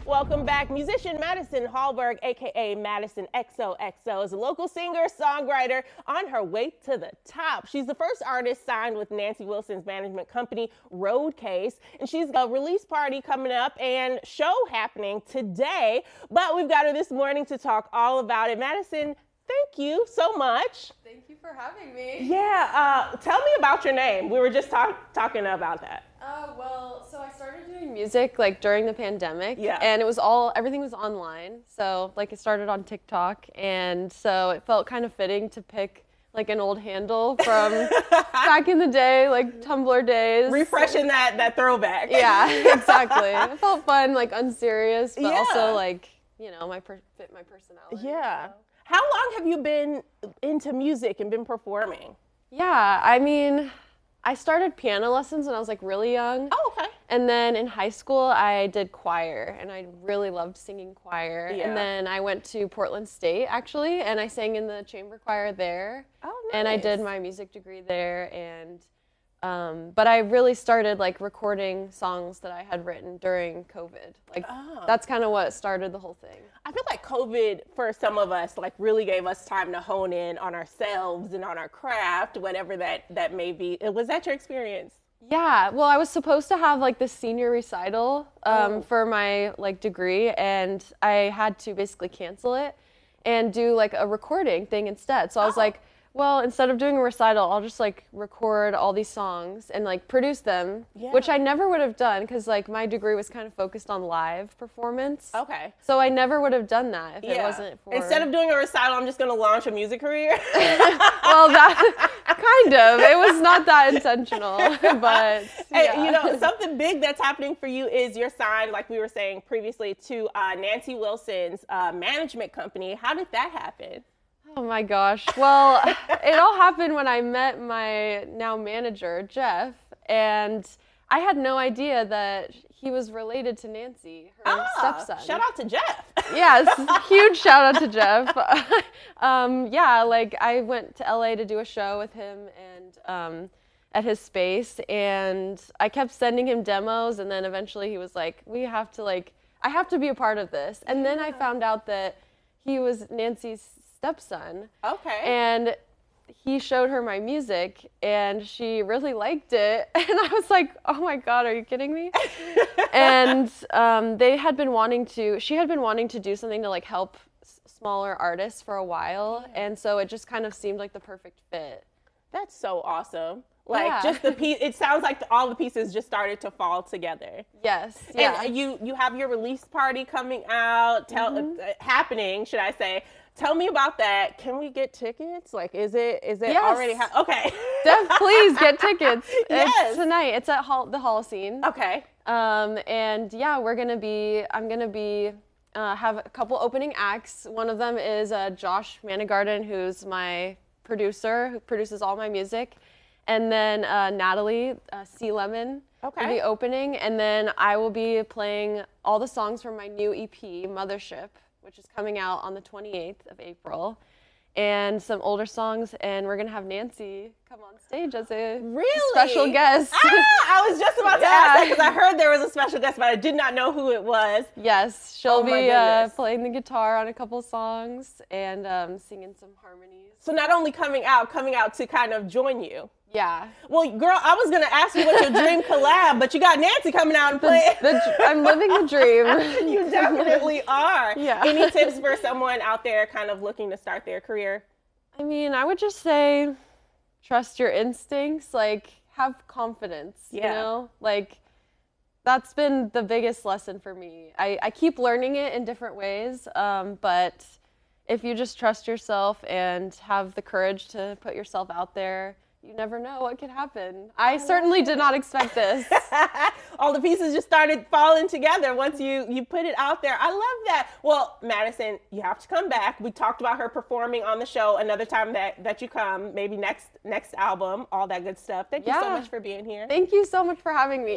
Welcome back. Musician Madisen Hallberg, aka MadisenXOXO, is a local singer, songwriter on her way to the top. She's the first artist signed with Nancy Wilson's management company, Roadcase, and she's got a release party coming up and show happening today. But we've got her this morning to talk all about it. Madisen, thank you so much. Thank you for having me. Yeah, tell me about your name. We were just talking about that. So I started doing music like during the pandemic, and everything was online. So like it started on TikTok, and so it felt kind of fitting to pick like an old handle from back in the day, like Tumblr days. Refreshing that throwback. Yeah, exactly. It felt fun, like unserious, but also like, you know, fit my personality. Yeah. So. How long have you been into music and been performing? Yeah, I mean, I started piano lessons when I was like really young. Oh, okay. And then in high school, I did choir, and I really loved singing choir. Yeah. And then I went to Portland State, actually, and I sang in the chamber choir there. Oh, nice. And I did my music degree there, and but I really started like recording songs that I had written during COVID. Like that's kind of what started the whole thing. I feel like COVID for some of us like really gave us time to hone in on ourselves and on our craft, whatever that may be. Was that your experience? Yeah, well, I was supposed to have like this senior recital for my like degree, and I had to basically cancel it and do like a recording thing instead. So I was like, well, instead of doing a recital, I'll just like record all these songs and like produce them, which I never would have done because like my degree was kind of focused on live performance. Okay. So I never would have done that if it wasn't for... Instead of doing a recital, I'm just going to launch a music career? Well, that kind of. It was not that intentional, but... Hey, you know, something big that's happening for you is you're signed, like we were saying previously, to Nancy Wilson's management company. How did that happen? Oh my gosh. Well, it all happened when I met my now manager, Jeff, and I had no idea that he was related to Nancy, her stepson. Shout out to Jeff. Yes, huge shout out to Jeff. Yeah, like I went to LA to do a show with him and at his space, and I kept sending him demos, and then eventually he was like, I have to be a part of this. And then I found out that he was Nancy's stepson. Okay. And he showed her my music, and she really liked it. And I was like, oh my God, are you kidding me? And she had been wanting to do something to like help smaller artists for a while. And so it just kind of seemed like the perfect fit. That's so awesome. Like just the piece, it sounds like all the pieces just started to fall together. Yes. Yeah. And you have your release party coming out, happening, should I say. Tell me about that. Can we get tickets? Like, is it already? Okay. Please get tickets. Yes. It's tonight. It's at the Holocene. Okay. And yeah, I'm gonna be have a couple opening acts. One of them is Josh Manigarden, who's my producer, who produces all my music, and then Natalie C. Lemon will be opening, and then I will be playing all the songs from my new EP, Mothership, which is coming out on the 28th of April, and some older songs, and we're gonna have Nancy come on stage as a special guest. I was just about to ask that because I heard there was a special guest, but I did not know who it was. Yes, she'll be playing the guitar on a couple songs and singing some harmonies. So not only coming out to kind of join you. Yeah. Well, girl, I was going to ask you what your dream collab, but you got Nancy coming out and playing. I'm living the dream. You definitely are. Yeah. Any tips for someone out there kind of looking to start their career? I mean, I would just say trust your instincts, like have confidence, you know? Like that's been the biggest lesson for me. I keep learning it in different ways, but if you just trust yourself and have the courage to put yourself out there, you never know what could happen. I certainly did not expect this. All the pieces just started falling together once you put it out there. I love that. Well, Madisen, you have to come back. We talked about her performing on the show another time that you come, maybe next album, all that good stuff. Thank you so much for being here. Thank you so much for having me.